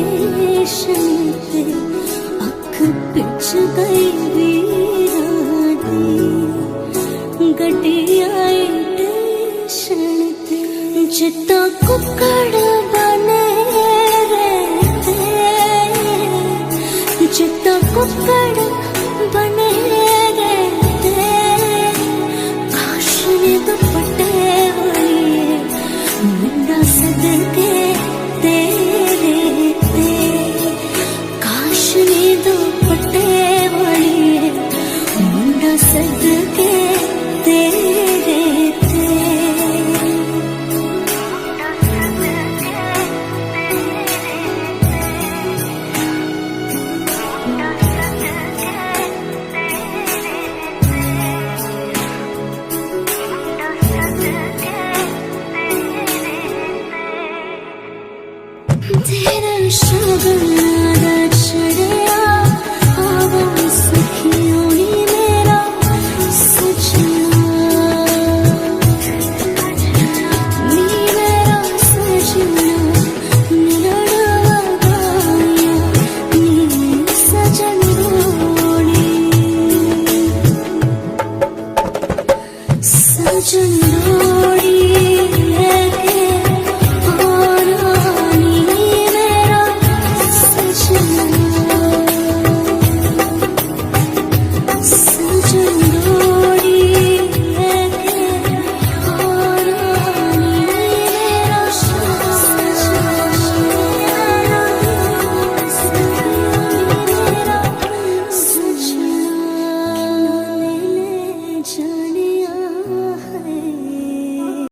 station पे अख pitch गई वीरानी गड्डी आई स्टेशन ते जिता कुकड़ बने रहते जिता कुकड़ बने रहते काशनी दुपट्टे वाली मुंडा सदके तेरे ते काशनी दुपट्टे वाली मुंडा सदके तेरे ते तेरा शगन